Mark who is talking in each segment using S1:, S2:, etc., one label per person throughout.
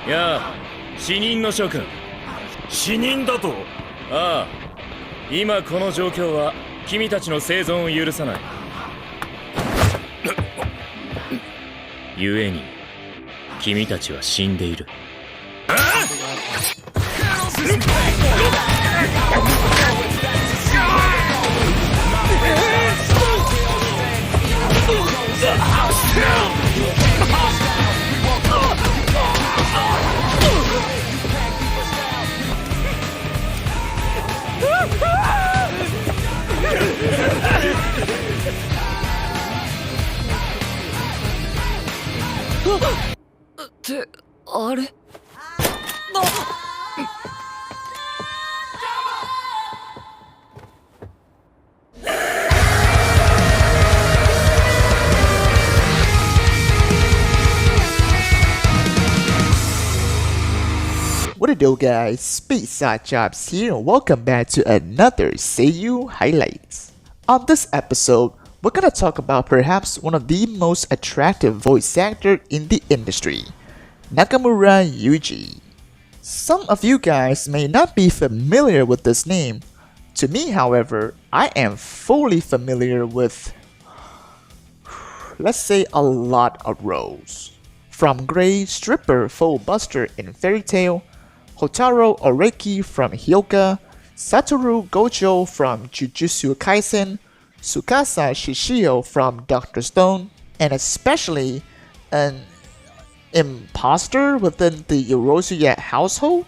S1: やあ、死人の諸君。
S2: 死人だと？
S1: ああ、今この状況は君たちの生存を許さない。故に君たちは死んでいる。
S3: ってあれ
S4: What it do, guys? Speedside Jobs here, and welcome back to another Seiyu Highlights. On this episode, we're gonna talk about perhaps one of the most attractive voice actor in the industry, Nakamura Yuuichi. Some of you guys may not be familiar with this name. To me, however, I am fully familiar with, let's say, a lot of roles. From Grey Stripper Full Buster in Fairy Tail, Hotaru Oreki from Hyoka, Satoru Gojo from Jujutsu Kaisen, Tsukasa Shishio from Dr. Stone, and especially an imposter within the Yorozuya household,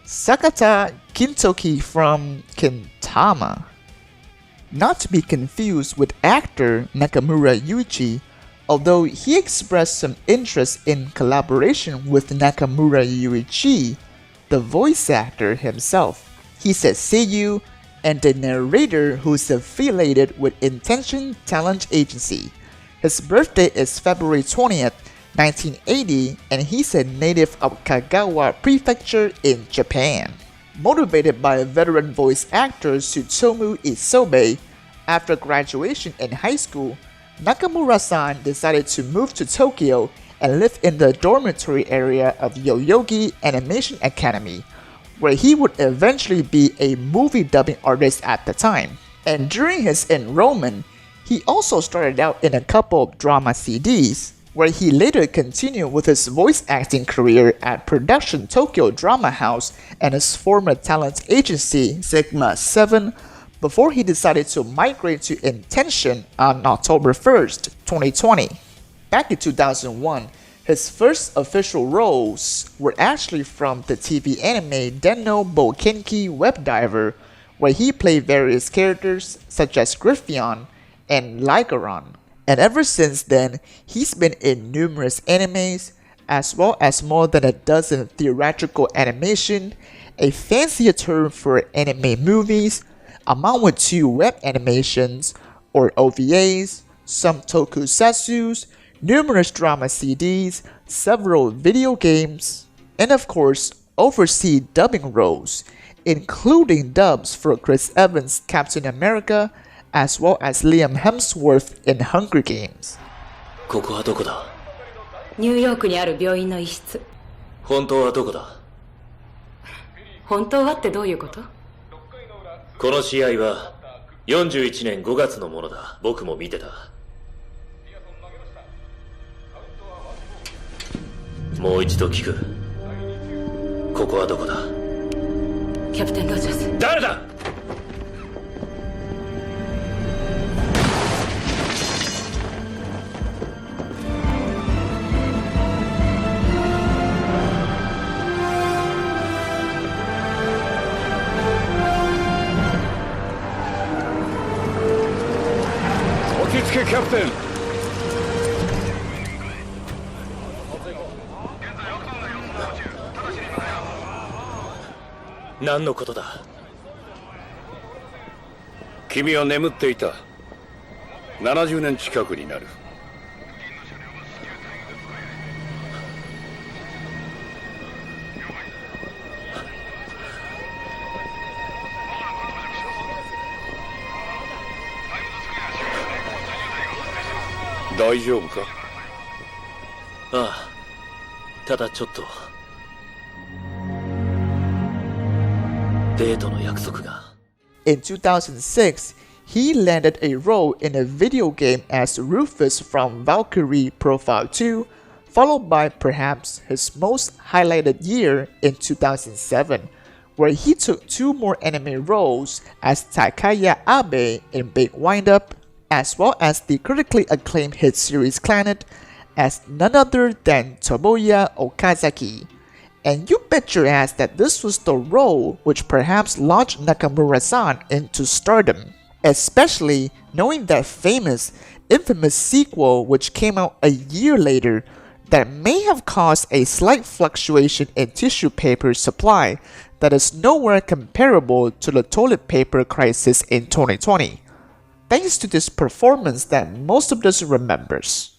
S4: Sakata Kintoki from Kintama. Not to be confused with actor Nakamura Yuuichi, although he expressed some interest in collaboration with Nakamura Yuuichi, the voice actor himself. He's a seiyuu and the narrator who's affiliated with Intention Talent Agency. His birthday is February 20th, 1980, and he's a native of Kagawa Prefecture in Japan. Motivated by veteran voice actor Tsutomu Isobe, after graduation in high school, Nakamura-san decided to move to Tokyo and live in the dormitory area of Yoyogi Animation Academy, where he would eventually be a movie dubbing artist at the time. And during his enrollment, he also started out in a couple of drama CDs, where he later continued with his voice acting career at Production Tokyo Drama House and his former talent agency Sigma 7, before he decided to migrate to Intention on October 1st, 2020. Back in 2001, his first official roles were actually from the TV anime Denno Bokenki Web Diver, where he played various characters such as Griffion and Ligaron. And ever since then, he's been in numerous animes, as well as more than a dozen theatrical animation, a fancier term for anime movies, along with 2 web animations, or OVAs, some tokusatsus, numerous drama CDs, several video games, and of course, overseas dubbing roles, including dubs for Chris Evans' Captain America, as well as Liam Hemsworth in Hunger Games.
S1: ここはどこだ？
S3: ニューヨークにある病院の一室。
S1: 本当はどこだ？
S3: 本当はってどういうこと？
S1: この試合は41年5月のものだ。僕も見てた。もう一度聞く。ここはどこだ？
S3: キャプテン・ロジャース。
S1: 誰だ？
S2: 落ち着け、キャプテン。
S1: 何のことだ？
S2: 君は眠っていた。70年近くになる。大丈夫か？
S1: ああ、ただちょっと。デートの約束が。
S4: In 2006, he landed a role in a video game as Rufus from Valkyrie Profile 2, followed by perhaps his most highlighted year in 2007, where he took 2 more anime roles as Takaya Abe in Big Wind-Up, as well as the critically acclaimed hit series Clannad as none other than Tomoya Okazaki. And you bet your ass that this was the role which perhaps launched Nakamura-san into stardom, especially knowing that infamous sequel which came out a year later that may have caused a slight fluctuation in tissue paper supply that is nowhere comparable to the toilet paper crisis in 2020, thanks to this performance that most of us remembers.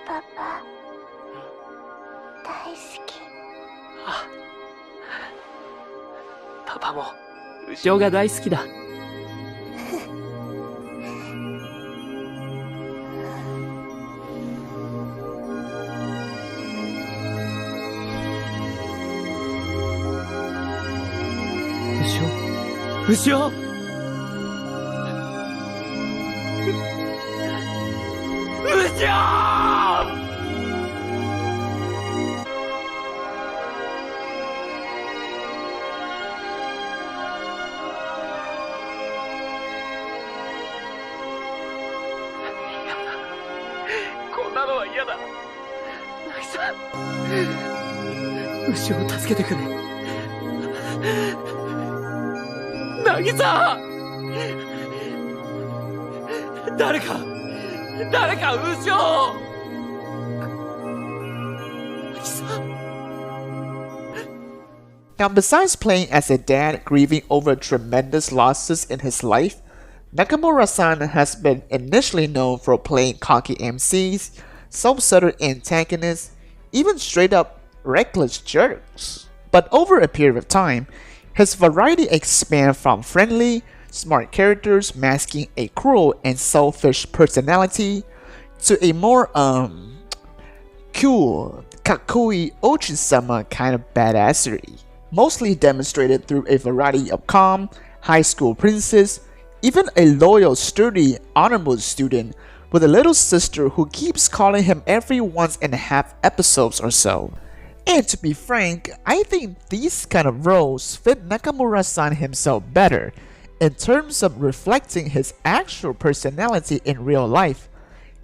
S5: パパ大好き。
S6: パパも後ろが大好きだ。後ろこんなのは嫌だ。ナイさん、牛を助けてくれ。渚、誰か牛を。
S4: Now, besides playing as a dad grieving over tremendous losses in his life, Nakamura-san has been initially known for playing cocky MCs, self-centered antagonists, even straight-up reckless jerks. But over a period of time, his variety expanded from friendly, smart characters masking a cruel and selfish personality to a more cool, kakui Ochi-sama kind of badassery, mostly demonstrated through a variety of calm, high school princes, even a loyal, sturdy, honorable student with a little sister who keeps calling him every 1.5 episodes or so. And to be frank, I think these kind of roles fit Nakamura-san himself better in terms of reflecting his actual personality in real life.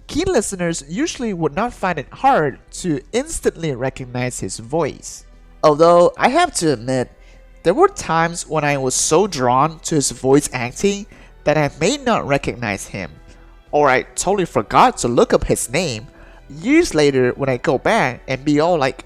S4: Keen listeners usually would not find it hard to instantly recognize his voice. Although I have to admit, there were times when I was so drawn to his voice acting that I may not recognize him, or I totally forgot to look up his name. Years later, when I go back and be all like,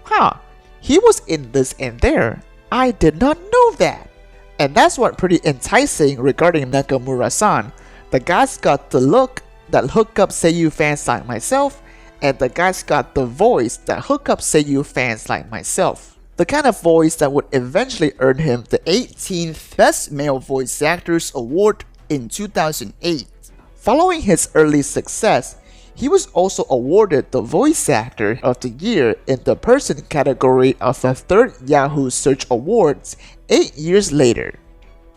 S4: huh, he was in this and there, I did not know that. And that's what pretty enticing regarding Nakamura-san. The guy's got the look that hook up Seiyu fans like myself, and the guy's got the voice that hook up Seiyu fans like myself. The kind of voice that would eventually earn him the 18th Best Male Voice Actors Award in 2008. Following his early success, he was also awarded the Voice Actor of the Year in the Person category of the 3rd Yahoo Search Awards 8 years later.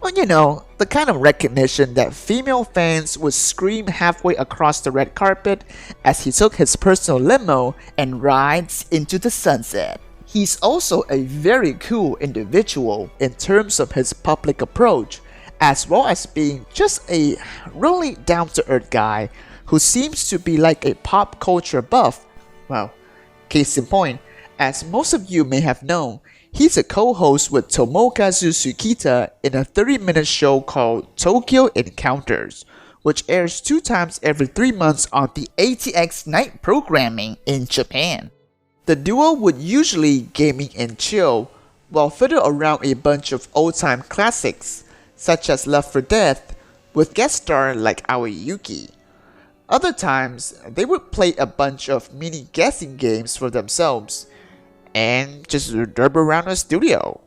S4: Well, you know, the kind of recognition that female fans would scream halfway across the red carpet as he took his personal limo and rides into the sunset. He's also a very cool individual in terms of his public approach, as well as being just a really down-to-earth guy who seems to be like a pop culture buff. Well, case in point, as most of you may have known, he's a co-host with Tomokazu Tsukita in a 30-minute show called Tokyo Encounters, which airs 2 times every 3 months on the ATX night programming in Japan. The duo would usually gaming and chill, while fiddle around a bunch of old-time classics, such as Left 4 Dead, with guest star like Aoi Yuki. Other times, they would play a bunch of mini guessing games for themselves, and just derb around the studio.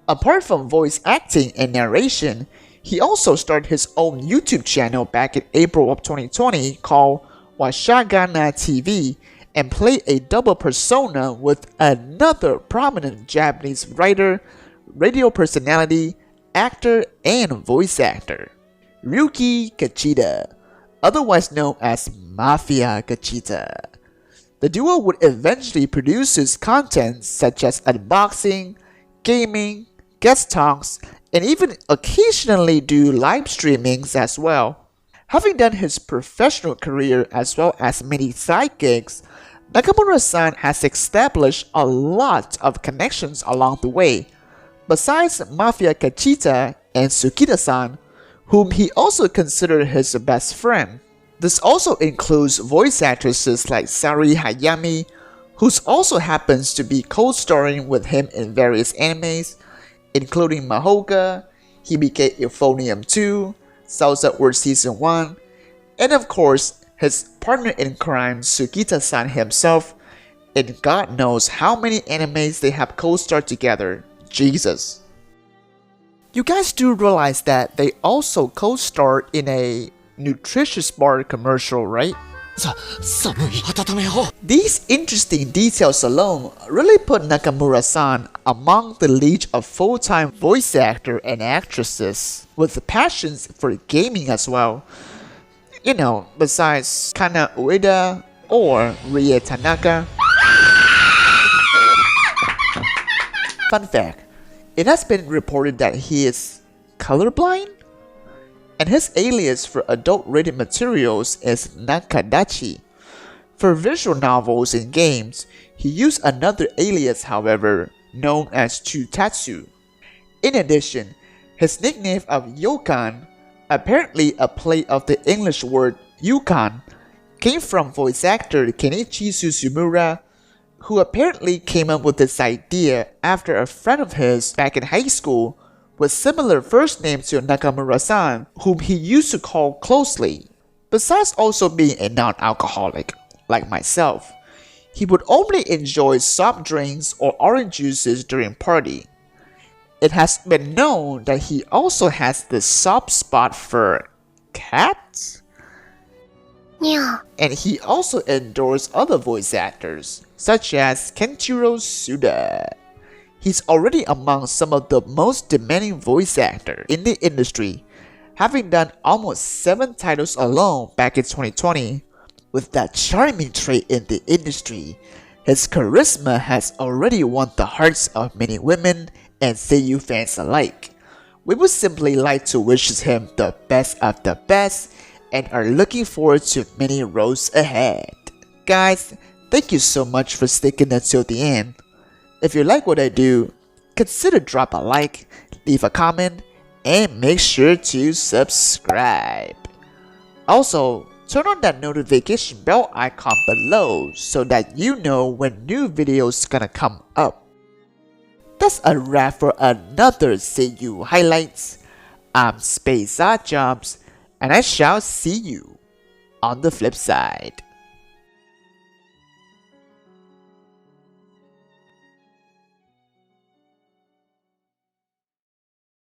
S4: Apart from voice acting and narration, he also started his own YouTube channel back in April of 2020 called Washagana TV and played a double persona with another prominent Japanese writer, radio personality, actor, and voice actor. Ryuki Kachida, otherwise known as Mafia Kachida. The duo would eventually produce his content such as unboxing, gaming, guest talks, and even occasionally do live streamings as well. Having done his professional career as well as many side gigs, Nakamura-san has established a lot of connections along the way, besides Mafia Kachita and Tsukida-san, whom he also considered his best friend. This also includes voice actresses like Sari Hayami, who also happens to be co-starring with him in various animes, including Mahoka, Hibike Euphonium 2, Salsa Word Season 1, and of course, his partner in crime Sugita-san himself, and God knows how many animes they have co-starred together. Jesus. You guys do realize that they also co-starred in a nutritious bar commercial, right? These interesting details alone really put Nakamura-san among the league of full-time voice actor and actresses with passions for gaming as well. You know, besides Kana Ueda or Rie Tanaka. Fun fact, it has been reported that he is colorblind, and his alias for adult-rated materials is Nakadachi. For visual novels and games, he used another alias, however, known as Chutatsu. In addition, his nickname of Yokan, apparently a play of the English word Yukon, came from voice actor Kenichi Suzumura, who apparently came up with this idea after a friend of his back in high school with similar first name to Nakamura-san, whom he used to call closely. Besides also being a non-alcoholic, like myself, he would only enjoy soft drinks or orange juices during party. It has been known that he also has the soft spot for cats? And he also endorsed other voice actors, such as Kenshiro Suda. He's already among some of the most demanding voice actors in the industry, having done almost 7 titles alone back in 2020. With that charming trait in the industry, his charisma has already won the hearts of many women and Seiyu fans alike. We would simply like to wish him the best of the best and are looking forward to many roles ahead. Guys, thank you so much for sticking until the end. If you like what I do, consider drop a like, leave a comment, and make sure to subscribe. Also, turn on that notification bell icon below so that you know when new videos gonna come up. That's a wrap for another Seiyu Highlights. I'm Space Odd Jobs, and I shall see you on the flip side.